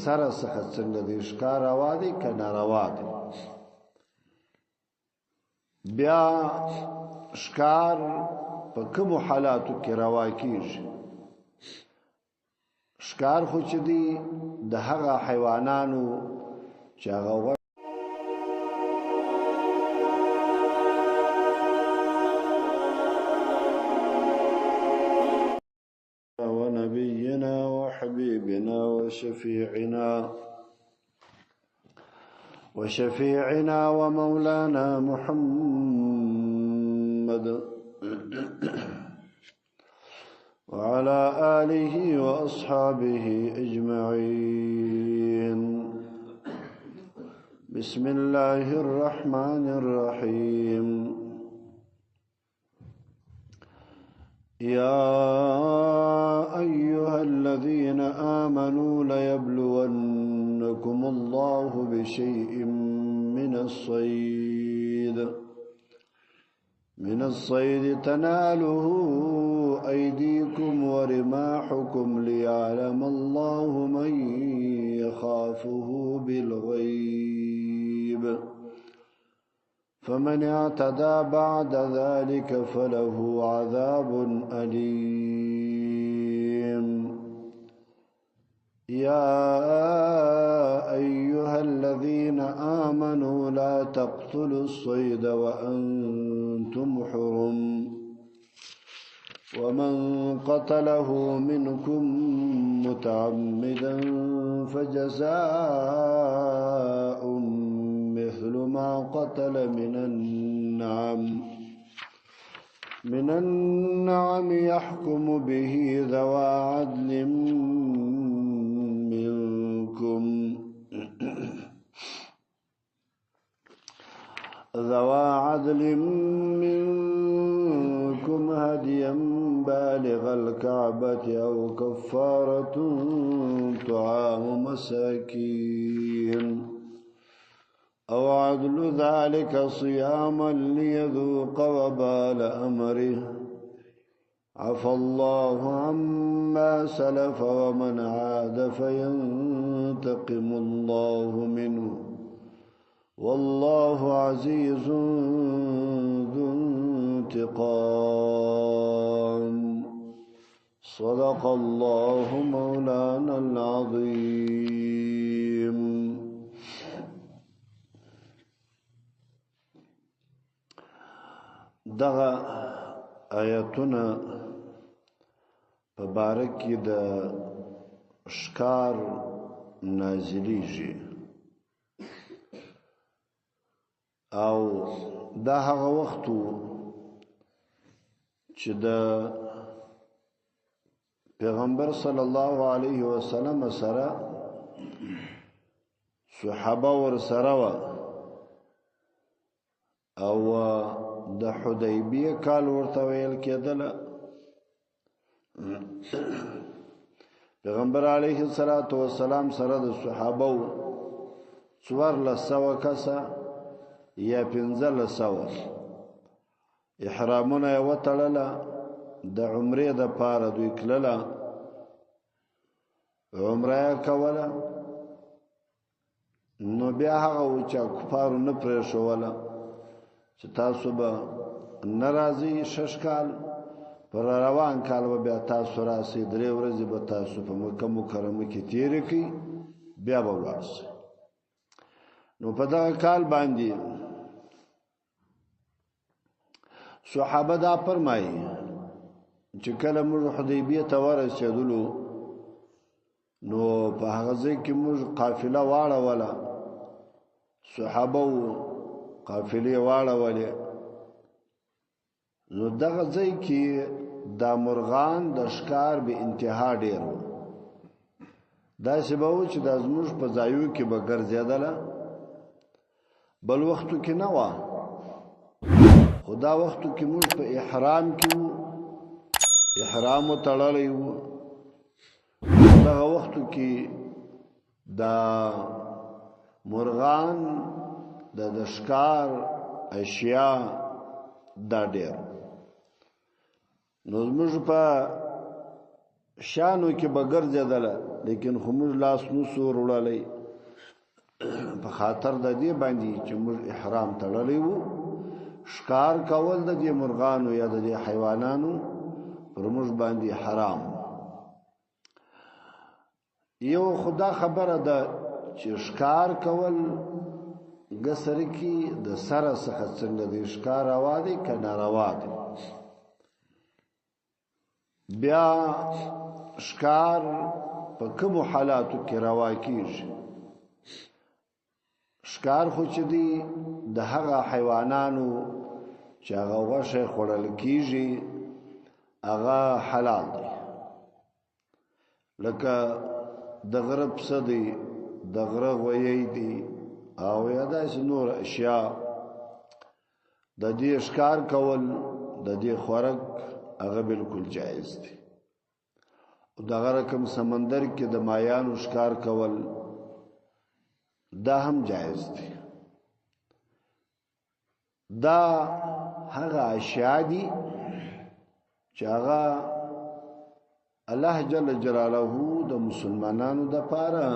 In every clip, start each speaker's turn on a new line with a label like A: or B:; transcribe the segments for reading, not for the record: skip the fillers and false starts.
A: سره څخه څنګه د ښکار روا دي که ناروا دي. بیا ښکار په کومو حالاتو کې روا کیږي؟ ښکار خو چې دی د هغه حیوانانو چې هغه ونبينا وحبيبنا وشفيعنا ومولانا محمد وعلى آله وأصحابه أجمعين. بسم الله الرحمن الرحيم. يا أيها الذين آمنوا ليبلونكم الله بشيء من الصيد تناله أيديكم ورماحكم ليعلم الله من يخافه بالغيب، فمن اعتدى بعد ذلك فله عذاب أليم. يا أيها الذين آمنوا لا تقتلوا الصيد وأنتم حرم، ومن قتله منكم متعمدا فجزاء مثل ما قتل من النعم يحكم به ذوى عدل منكم هديا بالغ الكعبة أو كفارة طعام مساكين أو عدل ذلك صياما ليذوق وبال أمره. عفى الله عما سلف ومن عاد فينتقم الله منه والله عزيز ذو انتقام. صدق الله مولانا العظيم. دغه آیتونه په باره کې د ښکار نازلیږي او دا هغه وخت چې د پیغمبر صلی الله علیه وسلم سره صحابه ور سره او د حدیبیه کال ورته ویل کېدل. پیغمبر علیه السلام سره د صحابه 1400 کسه یا 1500 احرامونه وتړله د عمرې د پاره دوی کړله عمره کوله. نو بیا هغه چې کفارو نه پرې شوله چې تاسو به ناراضي شش کال پر روان کال به بیا تاسو راسي 3 ورځې به تاسو په مکه مکرمه کې تیر کی بیا به ورسئ. نو په دا کال باندې صحابه دا فرمایي چې کله موږ حدیبیه ته ورسېدلو نو په هغه ځای کې موږ قافله واړوله، صحابه قافلې واړولې. نو دغه ځای کې دا مرغان د ښکار به انتها ډېر و. داسې به و چې دا زموږ په ځایو کې به ګرځېدله، بل وختو کې نه وه. خو دا وختو کې موږ په احرام کې وو، احرام تړلی وو. دغه وختو کې دا مرغان د ښکار اشیاء دا ډېر. نو زموږ په شانو کې به ګرځېدله لیکن خموږ لاس نو سور وړلې په خاطر د دې باندې چې موږ احرام تړلې وو ښکار کول د دې مرغانو یا د دې حیوانانو پر موږ باندې حرام. یو خدا خبره ده چې ښکار کول غسر کی د سره څخه څنګه د ښکار روا دي کنه روا دي. بیا ښکار په کوم حالاتو کې روا کیږي؟ ښکار خو چې دی د هغه حیوانانو چې هغه غوښه خوړل کیږي هغه حلال دی، لکه د غرب صدی د غره غوی دی او یا داسې نور اشیاء. د دې ښکار کول د دې خوراک هغه بالکل جایز دی. دغه رقم سمندر کې د مایانو ښکار کول دا هم جایز دی. دا هغه اشیاء دي چې هغه الله جل جلاله د مسلمانانو د پاره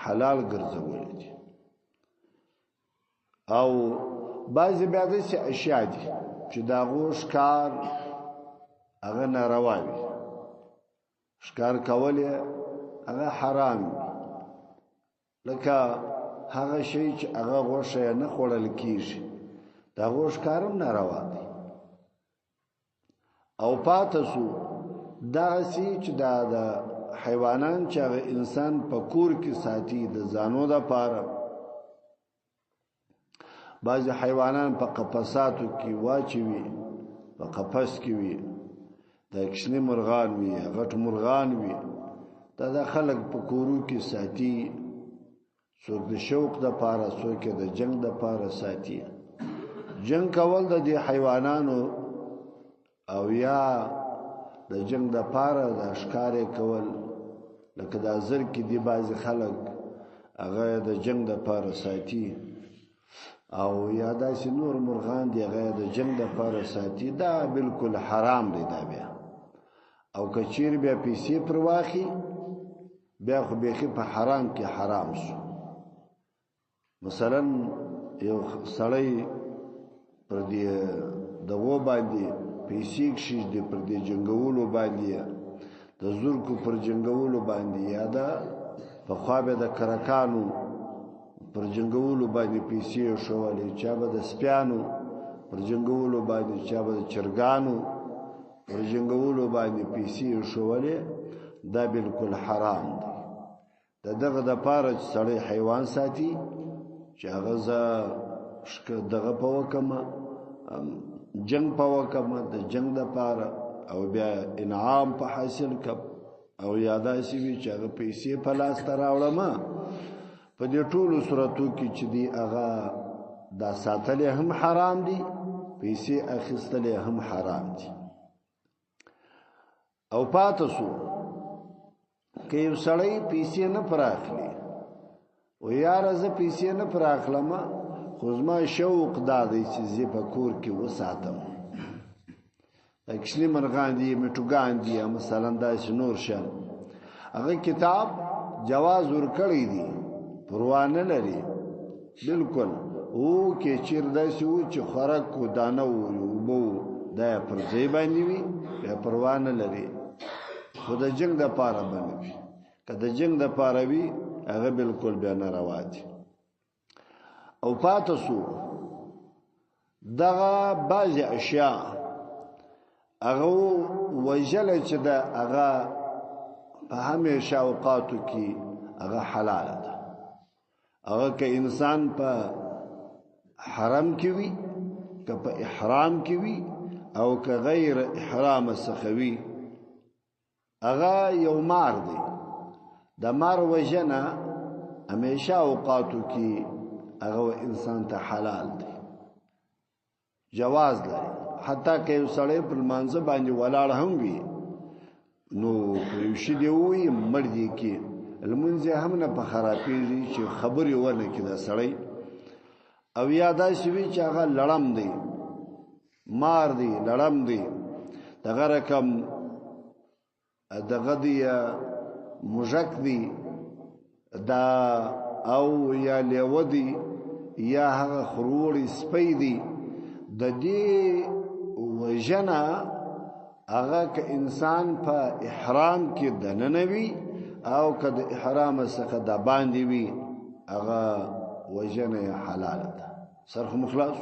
A: حلال ګرځولې دي، او بعضی بیا داسې اشیاء دي چې د هغو ښکار هغه ناروا وي، ښکار کول یې هغه حرام وي، لکه هغه شی چې هغه غوښه نه خوړل کیږي د هغو ښکار هم ناروا دی. او پاتې سو داسې چې دا د حیوانان چې هغه انسان په کور کې ساتي د ځانو دپاره. بعضې حیوانان په قفساتو کې واچوي، په قفس کې وي، د کشنې مرغان وي، غټ مرغان وي، دا د خلک په کورو کې ساتي، څوک د شوق دپاره څوک د جنګ دپاره ساتي. جنگ کول د دې حیوانانو او یا د جنگ دپاره د ښکار کول، لکه د زر کې دی بعضې خلک هغه د جنگ دپاره ساتي، او یا داسې نور مرغان دی هغه د جنگ دپاره ساتي. دا بالکل حرام دی. دا بیا او که چیرې بیا پیسې پر واخي بیا خو بیخي په حرام کې حرام شو. مثلا یو سړی پر دې دغو باندې پیسې کښېږدي، پر دې جنګولو باندې، د زرکو پر جنګولو باندې، یا د پخوا به د کرکانو پر جنګولو باندې پیسې ایښولې، چا به د سپیانو پر جنګولو باندې، چا به د چرګانو پر جنګولو باندې پیسې ایښولې. دا بالکل حرام دی. د دغه دپاره چې سړی حیوان ساتي چې هغه زه دغه په وکمه جنگ په وکمه د جنگ دپاره، او بیا انعام په حاصل کم، او یا داسې وي چې هغه پیسې په لاس ته راوړمه. په دې ټولو صورتو کې چې دی هغه دا ساتلې هم حرام دي، پیسې اخیستلې هم حرام دي. او پاتې سو که یو سړی پیسې نه پراخلي و یاره زه پیسې نه پراخلمه، خو زما شوق دا دی چې زه په کور کې وساتم، کشنی مرغان دي، میټوګان دي، مثلا داسې نور شیان. هغه کتاب جواز ورکړی دی، پروا نه لري بالکل. او کې چیر داسې و چې خوراک و دانه و اوبه و دا پر ځای باندې وي بیا پروا نه لري، خو د جنګ دپاره به نه وي. که د جنګ دپاره وي هغه بالکل بیا ناروا دي. او پاتې سو دغه بعضې اشیاء هغه وژله چې ده هغه په همیشه اوقاتو کې هغه حلاله ده. هغه که انسان په حرم کې وي، که په احرام کې وي، او که غیر احرام څخه وي، هغه یو مار دی. د مار وژنه همیشه اوقاتو کې هغه انسان ته حلال دی، جواز لري. حتی که یو سړی په لمانځه باندې ولاړ هم وي، نو یو شي دی ووایي مړ دی کې لمونځ یې هم نه په خرابېږي چې خبرې ونه کړي دا سړی. او یا داسې وي چې هغه لړم دی، مار دی، لړم دی، دغه رقم دغه دی مژک دی دا او یا لیو دی یا هغه خروړی سپی دی د دې وجنا هغه ک انسان په احرام کې دننوي او که د احرام څخه د باندې وي هغه وجنه حلال ده سرخ مخلص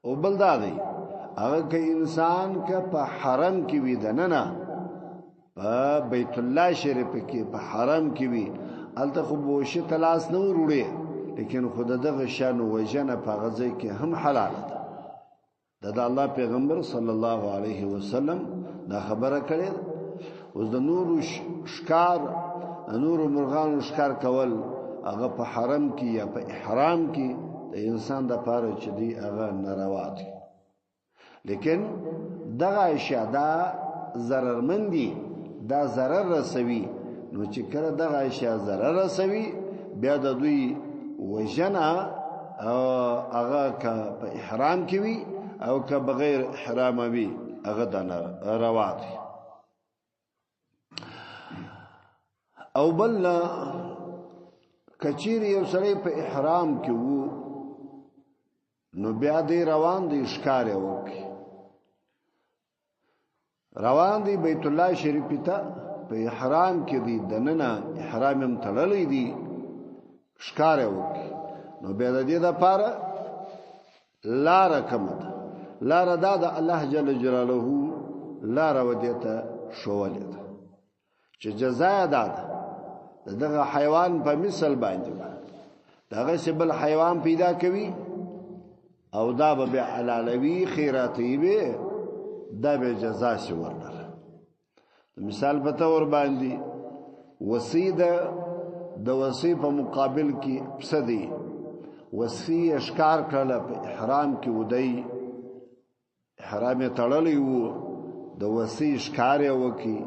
A: او بل دا دی هغه ک انسان ک په حرم کې وي دننه په بیت الله شریف کې په حرم کې وي الته خو بوشه تلاس نه وروړي لیکن خود دغه شان وجنه په غزه کې هم حلال ده د الله پیغمبر صلی الله علیه وسلم دا خبره کړې اوس د نور شکار نور مرغان شکار کول هغه په حرم کې یا په احرام کې د انسان د پاره چې دی هغه ناروا دي لیکن دغه اشیاء دا ضررمندي دا ضرر رسوي نو چې کړه دغه اشیاء ضرر رسوي بیا د دوی وجنا هغه که په احرام کې وي او که بغیر احرام وي هغه د ناروا دي او بل کچیر یو سړی په احرام کې وو نو بیا دی روان دی ښکار وکي روان دی بیت الله شریف ته په احرام کې دی دننه احرام هم تړلې دی ښکار وکي نو بیا د دې لپاره لار کومه لار دا د الله جل جلاله لار ودیته شوولې ده چې جزاء ده دغه حیوان په مثال باندې دغه سبل حیوان پیدا کوي او دا به علالوی خیراتی به دا به جزا شي ورنه مثال په تور باندې وسیده د وسی په مقابل کې پسدي وسی اشکار کړل په احرام کې ودی احرام تړلې وو د وسی اشکار وکي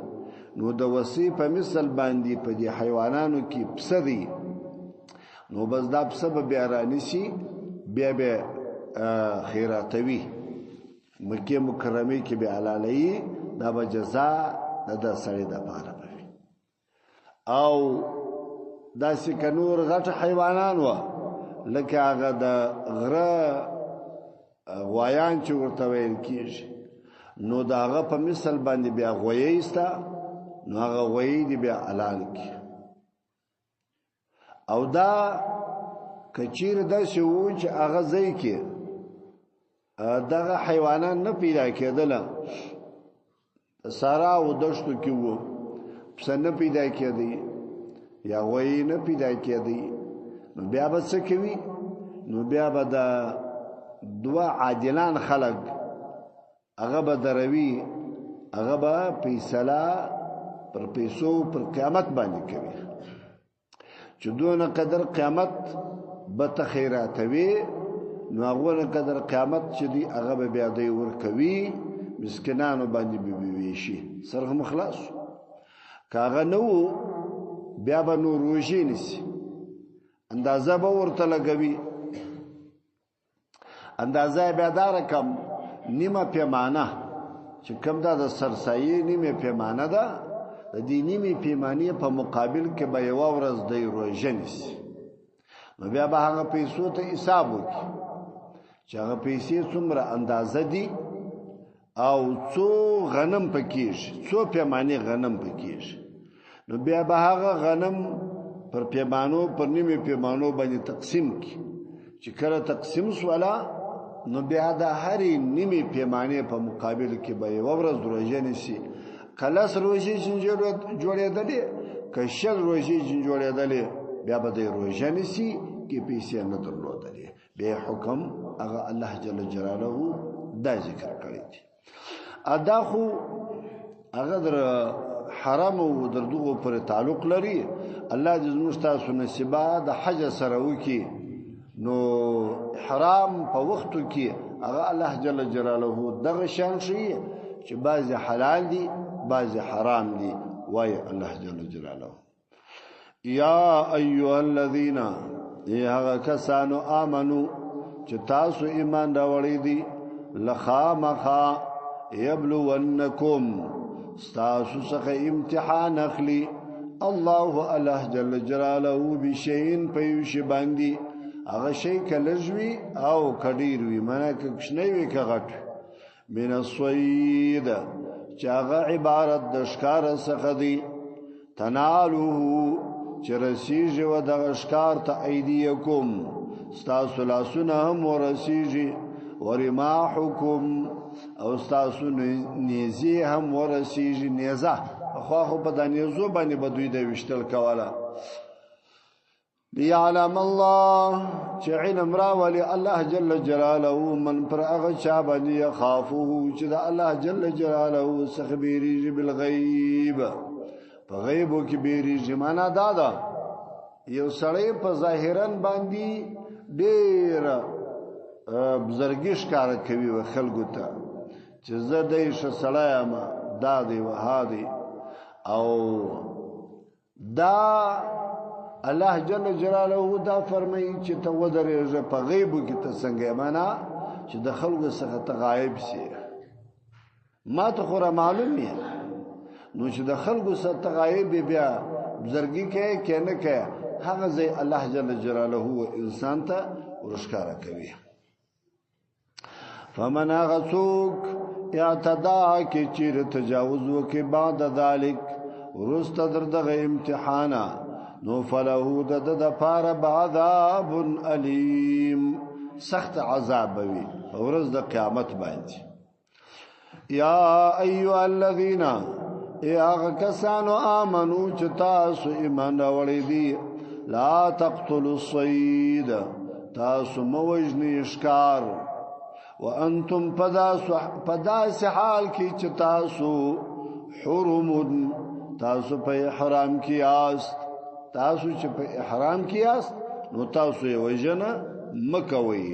A: نو د وسی په مثال باندې په دې حیوانانو کې پسدي نو بس دا سبب بیا رانیسی بیا به خیراتوی مکه مکرمه کې به علالای دا به جزاء د سړی د پاره وي او داسې کنور غټ حیوانان و لکه هغه د غره غوایان چې ورته ویل کیږي نو دا هغه په مثال باندې بیا غوی استا نو هغه غوی دی بیا حلال کی او دا کچیر د شو چې هغه ځای کې دغه حیوانات نه پیدا کېدل سارا او دشتو کې وو پس نه پیدا کېدی یا غوی نه پیدا کېدی نو بیا به څه کوي نو بیا به دا دوا عادلان خلق هغه به دروي هغه به فیصله پر پیسو پر قیامت باندې کوي چې دونه قدر قیامت به تخیراتوي نو هغه قدر قیامت چې دی هغه به بیا دی ور کوي مسکینانو باندې به ویشي سره مخلص کاغه نو بیا به نور روزي نسی اندازه به ورته لګوي اندازه بیا دا رقم نیمه پیمانه چې کوم دا د سرسایي نیمه پیمانه ده د دې نیمه پیمانه په مقابل کې به یو ورځ دی روزه نسی نو بیا به هغه پیسو ته حساب وکړي چې هغه پیسې څومره اندازه دي او څو غنم پکېږي څو پیمانه غنم پکېږي نو بیا به هغه غنم پر پیمانو پر نیمه پیمانو باندې تقسیم کی چې کله تقسیم سوالا نو بیا د هرې نیمه پیمانه په مقابل کې به یو ورځ روزه نسی کلاس روزه جوړېدلې کشل روزه جوړېدلې بیا به د روزه نسی کې پیسې نه درلودلې به حکم هغه الله جل جلاله دا ذکر کړی دی ادا خو هغه در حرام او در دغه پر تعلق لري الله دې زموږ تاسو نصیبه د حج سره وکي نو حرام په وختو کې هغه الله جل جلاله دغه شان شي چې بعض حلال دي بعض حرام دي وای الله جل جلاله یا ایها الذین هغه کسانو آمنو چې تاسو ایمان راوړی دي لخامخا یبلونکم تاسو څخه امتحان اخلي الله الله جل جلاله بشیء پیوش باندې هغه شی کلجوي او کډیر وي معنی کښنی وي کغټ من الصید چې هغه عبارت د ښکار څخه دی تنالوه چې رسیږي و د ښکار ته ایدیکم ستاسو لاسونه هم ورسیږي ورماحکم او ستاسو نیزی هم ورسیږي نیزه خو په دانیزو باندې بدوی د وشتل کوله ليعلم الله چې علم راولي الله جل جلاله من پر هغه چا باندې يخافه چې د الله جل جلاله څخه بیریږي بالغیب په غیبو کې بیریږي معنا دا یو سړی په ظاهرا باندې ډیر بزرګیش کار کوي و خلکو ته چې زه دې ش سلام دادی وهادي او دا الله جل جلاله دا فرمایي چې ته ودرېږه په غیبو کې ته څنګه معنا چې د خلکو څخه ته غایب شي ما ته خو معلوم نه نو چې د خلکو څخه ته غایب بیا بزرګي کې کنه کې هغه ځای الله جل جلاله انسان ته ورشکاره کوي فمن غسوک اعتدا کی چیر تجاوز وکي بعد ذلك ورست دغه امتحانا نو فله د پاره عذاب الیم سخت عذاب وي ورځ د قیامت باندې یا ایها الذین یا کسانو آمنو چې تاسو ایمان راوړی دي لا تقتلوا الصید تاسو موجنی ښکار وانتم پداس حال کی چې تاسو حرم تاسو په احرام کې یاست تاسو چې په احرام کې یاست نو تاسو یې وجنه مکوي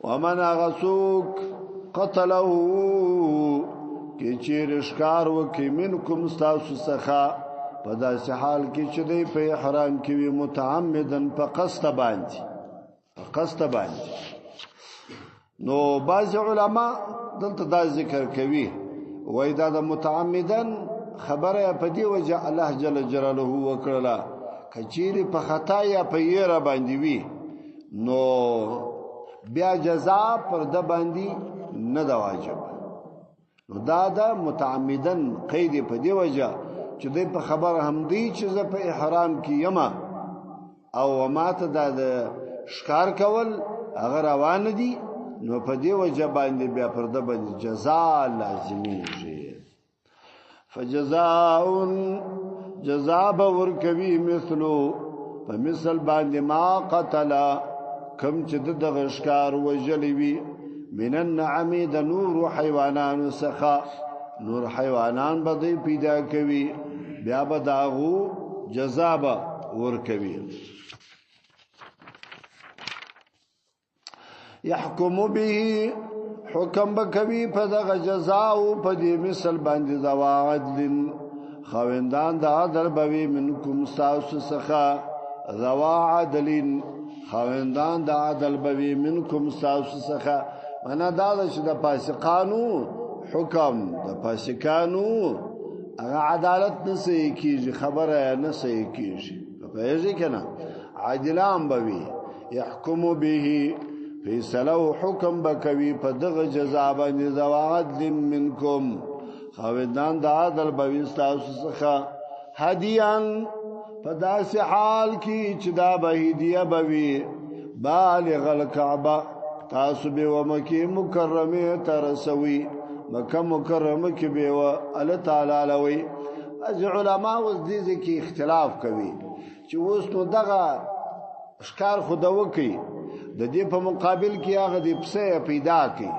A: ومن غسوک قتله کی چیر ښکار وکي منکم تاسو څخه په داسې حال کې چې دی په احرام کې وي متعمدن په قصد باندې نو بعض علما دلته دا ذکر کوي وای دا د متعمدن خبره په دی وجه الله جل جلاله وکړه کچيري په خطا یا په یره باندې وي نو بیا جزاء پر د باندې نه دا واجب نو دا متعمدن قید په دی وجه چې د په خبر هم دی چې ز په احرام کې یما او ماته د ښکار کول هغه روان دي نو په دی وجه باندې بیا پر د باندې جزاء لازمي شي فجزاء جزاء ور کوي مثلو په مثل باندې ما قتل کم چې د غشکار وجلوي من النعم د نور حیوانان سخا نور حیوانان به پیدا کوي بیا به داغو جزاء ور کوي يحكم به حکم بکوي په دغه جزاء او په دې مثل باندې ذوا عدل خوندان د عدل بوي منکم تاسو څخه ذوا عدل خوندان د عدل بوي منکم تاسو څخه معنا دا چې د فاسقانو حکم د فاسقانو هغه عدالت نه سي کیږي خبره نه سي کیږي په یوه کنه عادلان بوي يحكم به فیصله حکم بکوي په دغه جزا باندې زواد منکم خوندان د عدل بوي تاسو څخه هدیان په داسې حال کې چې دا به هدیه بوي بالغ الکعبه تاسو به ومکه مکرمه ترسوي مکه مکرمه کې به و الله تعالی لوي از علماء اوس دې کې اختلاف کوي چې اوس نو دغه ښکار خدا وکي د دې په مقابل کې هغه د پسه پیدا کی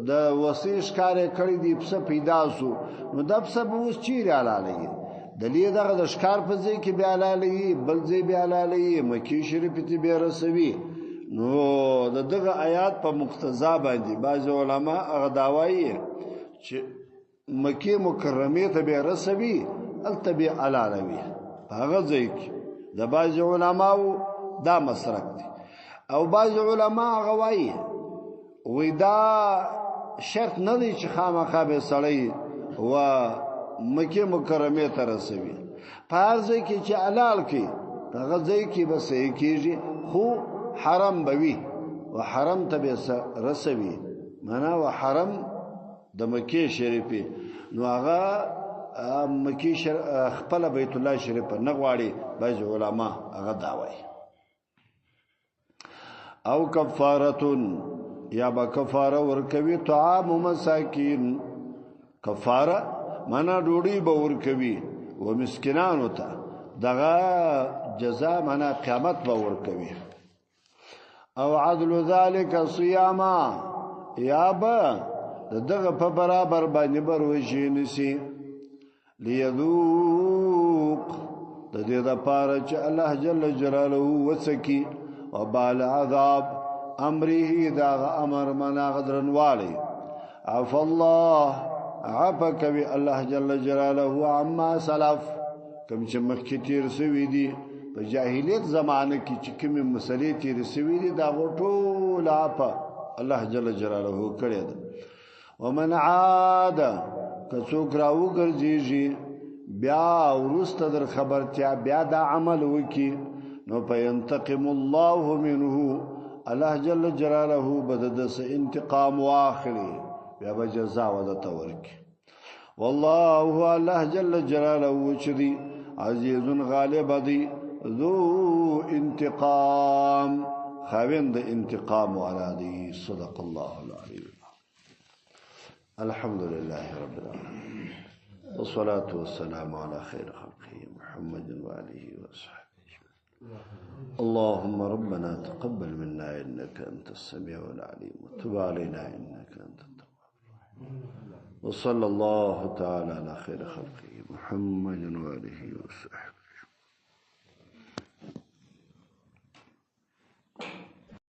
A: د وسیش کار کړی دی پسه پیدا سو نو د پسه به اوس چیرې حلالي د لې دغه د ښکار په ځای کې به حلالي بل ځای به حلالي مکی شریف ته به رسوي نو دغه آیات په مقتضا باندې بعض علما هغه داوایي چې مکی مکرمه ته به رسوي الته به حلالوي هغه ځای کې د بعض علماو دا مسلک دی او بعض علماء غوایي وې دا شرط نه دی چې خامخا به سړی و مکه مکرمه ته رسوي پارځه کې چې حلال کې هغه ځای کې بس یې کېږي خو حرم بوي و حرم ته به رسوي معنا و حرم د مکه شریفه نو هغه مکی خپل بیت الله شریف نه غواړي بعض علما هغه دا وایي او کفارتون یا با کفاره ورکوي طعام مساکین کفاره معنا ډوډۍ به ورکوي و مسکینانو ته دغه جزاء معنا قیامت به ورکوي او عدل ذلك صياما یا با دغه په برابر باندې بروشي نسی لیذوق د دې لپاره چې الله جل جلاله وسکی وبال عذاب امره دا امر منا غدرن والی عف الله عفك بي الله جل جلاله عما سلف کوم چې مخکې تیر سوي دي په جاهلیت زمانه کې چې کومه مسلې تیر سوي دي دا ټول عفا الله جل جلاله کړی ده ومن عاد کڅوک راو ګرځي بیا ورسته در خبرتیا بیا دا عمل وکي نو پینتقم الله منه الله جل جلاله بددس انتقام واخلي بیا به جزاء ودته ورکي والله الله جل جلاله وچدي عزيز غالب دي ذو انتقام خويند انتقام على دي صدق الله العلي الحمد لله رب العالمين والصلاة والسلام على خير خلقه محمد وآله وصحبه اللهم ربنا تقبل منا إنك أنت السميع العليم وتب علينا إنك أنت التواب وصلى الله تعالى على خير خلقه محمد وآله وصحبه